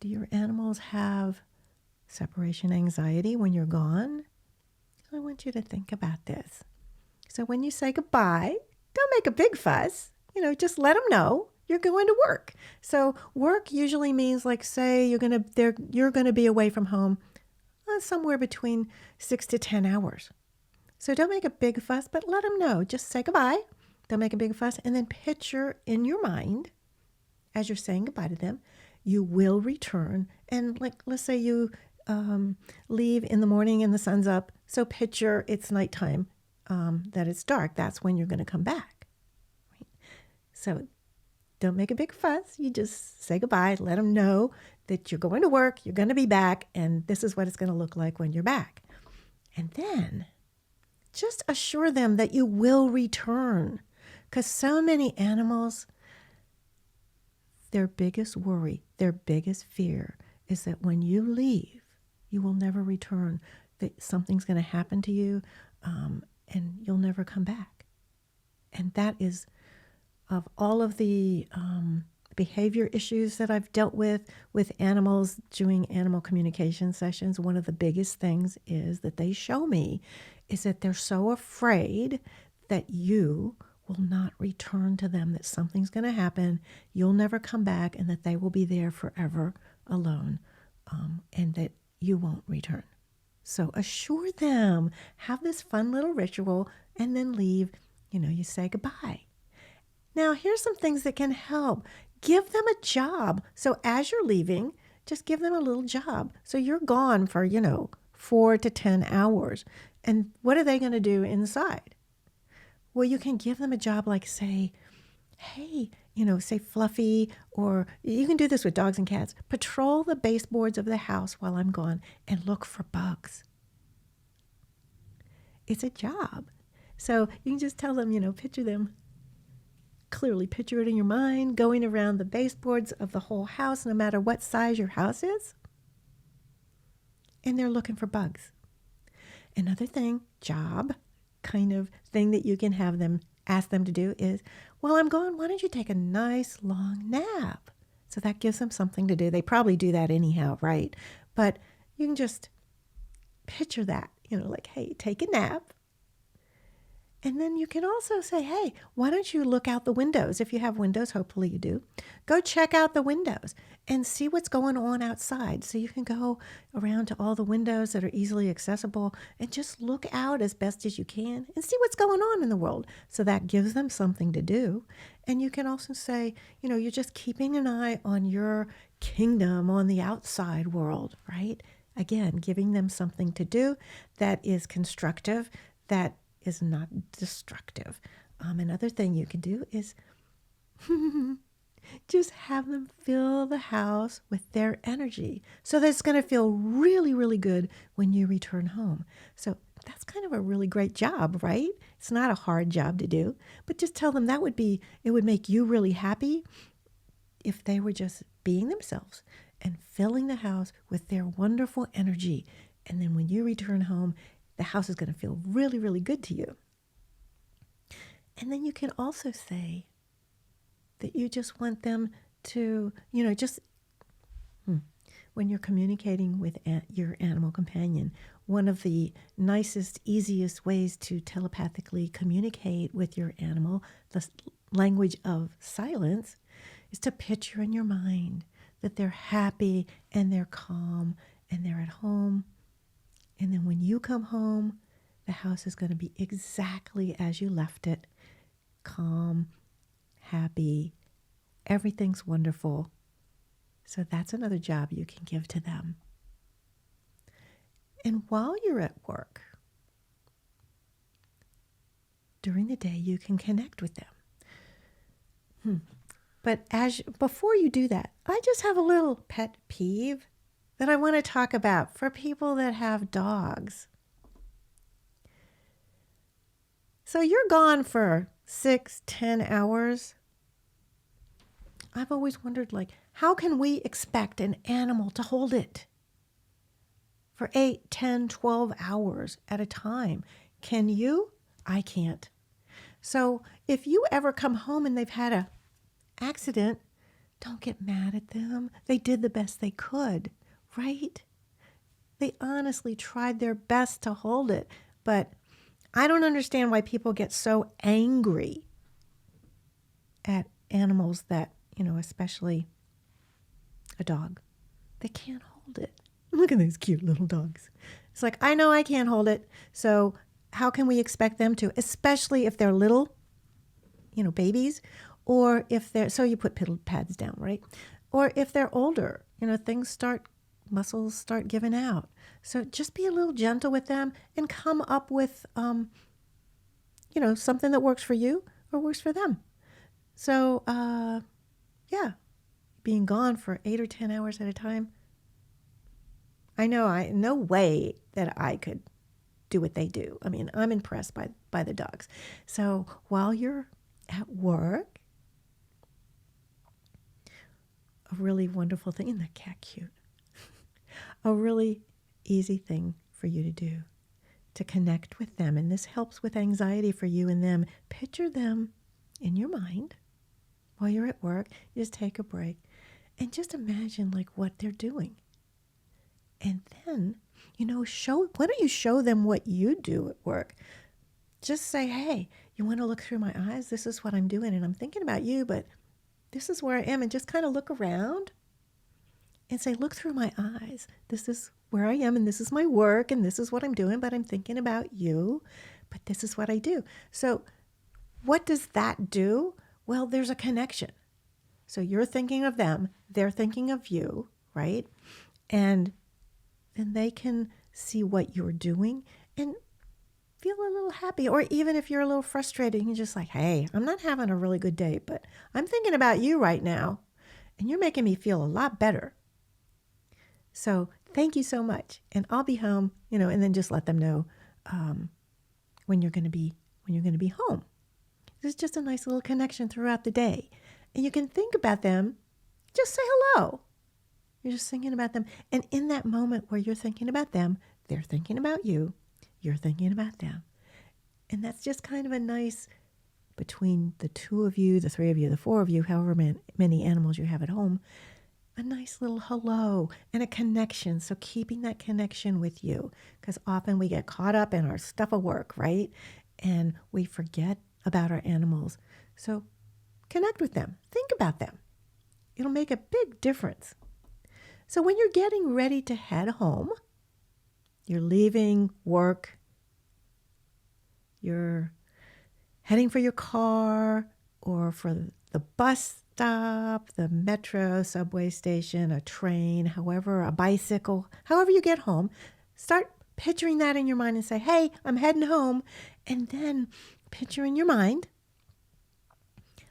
Do your animals have separation anxiety when you're gone? I want you to think about this. So when you say goodbye, don't make a big fuss. Just let them know you're going to work. So work usually means, like, say you're gonna be away from home somewhere between 6 to 10 hours. So don't make a big fuss, but let them know. Just say goodbye. Don't make a big fuss, and then picture in your mind, as you're saying goodbye to them, you will return. And let's say you leave in the morning and the sun's up. So picture it's nighttime, that it's dark. That's when you're going to come back. Right? So don't make a big fuss. You just say goodbye. Let them know that you're going to work, you're going to be back, and this is what it's going to look like when you're back. And then just assure them that you will return. Because so many animals, their biggest worry, their biggest fear is that when you leave, you will never return, that something's going to happen to you, and you'll never come back. And that is, of all of the behavior issues that I've dealt with animals doing animal communication sessions, one of the biggest things is that they show me is that they're so afraid that you will not return to them, that something's going to happen, you'll never come back, and that they will be there forever alone, and that you won't return. So assure them, have this fun little ritual, and then leave. You say goodbye. Now, here's some things that can help. Give them a job. So as you're leaving, just give them a little job. So you're gone for, 4 to 10 hours. And what are they going to do inside? Well, you can give them a job like, say, hey, say Fluffy, or you can do this with dogs and cats. Patrol the baseboards of the house while I'm gone and look for bugs. It's a job. So you can just tell them, picture them. Clearly picture it in your mind, going around the baseboards of the whole house, no matter what size your house is. And they're looking for bugs. Another thing, job kind of thing that you can have them, ask them to do is, while I'm gone, why don't you take a nice long nap? So that gives them something to do. They probably do that anyhow, right? But you can just picture that, like, hey, take a nap. And then you can also say, hey, why don't you look out the windows? If you have windows, hopefully you do. Go check out the windows and see what's going on outside. So you can go around to all the windows that are easily accessible and just look out as best as you can and see what's going on in the world. So that gives them something to do. And you can also say, you're just keeping an eye on your kingdom, on the outside world, right? Again, giving them something to do that is constructive, that is not destructive. Another thing you can do is just have them fill the house with their energy so that it's going to feel really, really good when you return home. So that's kind of a really great job, right? It's not a hard job to do, but just tell them it would make you really happy if they were just being themselves and filling the house with their wonderful energy. And then when you return home, the house is going to feel really, really good to you. And then you can also say that you just want them to, when you're communicating with your animal companion, one of the nicest, easiest ways to telepathically communicate with your animal, the language of silence, is to picture in your mind that they're happy and they're calm and they're at home. And then when you come home, the house is going to be exactly as you left it. Calm, happy, everything's wonderful. So that's another job you can give to them. And while you're at work, during the day, you can connect with them. But before you do that, I just have a little pet peeve that I want to talk about for people that have dogs. So you're gone for 6, 10 hours. I've always wondered, how can we expect an animal to hold it for 8, 10, 12 hours at a time? Can you? I can't. So if you ever come home and they've had an accident, Don't get mad at them. They did the best they could, right? They honestly tried their best to hold it. But I don't understand why people get so angry at animals that, especially a dog. They can't hold it. Look at these cute little dogs. It's like, I know I can't hold it. So how can we expect them to, especially if they're little, babies, or if they're, so you put piddle pads down, right? Or if they're older, muscles start giving out. So just be a little gentle with them and come up with, something that works for you or works for them. So, yeah, being gone for 8 or 10 hours at a time. I know no way that I could do what they do. I mean, I'm impressed by the dogs. So while you're at work, a really wonderful thing, isn't that cat cute? A really easy thing for you to do, to connect with them. And this helps with anxiety for you and them. Picture them in your mind while you're at work. Just take a break and just imagine like what they're doing. And then, why don't you show them what you do at work? Just say, hey, you want to look through my eyes? This is what I'm doing. And I'm thinking about you, but this is where I am. And just kind of look around and say, look through my eyes. This is where I am, and this is my work, and this is what I'm doing, but I'm thinking about you, but this is what I do. So what does that do? Well, there's a connection. So you're thinking of them, they're thinking of you, right? And they can see what you're doing and feel a little happy. Or even if you're a little frustrated, you're just like, hey, I'm not having a really good day, but I'm thinking about you right now, and you're making me feel a lot better. So thank you so much. And I'll be home, and then just let them know when you're going to be home. There's just a nice little connection throughout the day. And you can think about them. Just say hello. You're just thinking about them. And in that moment where you're thinking about them, they're thinking about you. You're thinking about them. And that's just kind of a nice, between the two of you, the three of you, the four of you, however many animals you have at home, a nice little hello and a connection. So keeping that connection with you, because often we get caught up in our stuff of work, right? And we forget about our animals. So connect with them. Think about them. It'll make a big difference. So when you're getting ready to head home, you're leaving work, you're heading for your car or for the bus stop, the metro, subway station, a train, however, a bicycle, however you get home, start picturing that in your mind and say, hey, I'm heading home. And then picture in your mind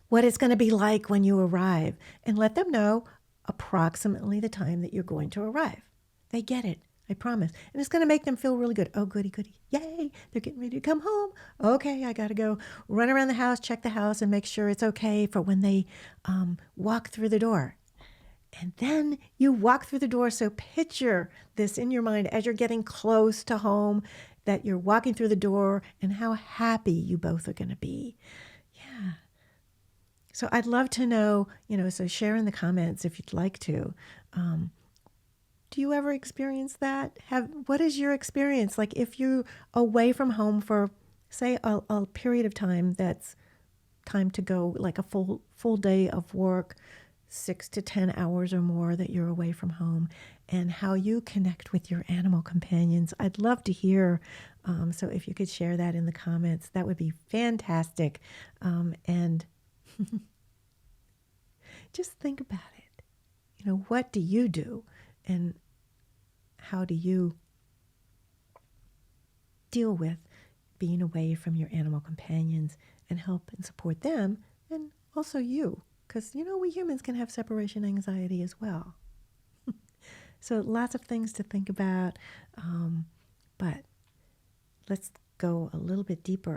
what it's going to be like when you arrive, and let them know approximately the time that you're going to arrive. They get it, I promise. And it's going to make them feel really good. Oh, goody, goody. Yay, they're getting ready to come home. Okay, I got to go run around the house, check the house, and make sure it's okay for when they walk through the door. And then you walk through the door. So picture this in your mind as you're getting close to home, that you're walking through the door and how happy you both are going to be. Yeah. So I'd love to know, so share in the comments if you'd like to. Do you ever experience that? What is your experience? Like if you're away from home for, say, a period of time that's time to go, like a full day of work, 6 to 10 hours or more that you're away from home, and how you connect with your animal companions. I'd love to hear. So if you could share that in the comments, that would be fantastic. And just think about it. What do you do? And how do you deal with being away from your animal companions and help and support them, and also you? Because, we humans can have separation anxiety as well. So lots of things to think about. But let's go a little bit deeper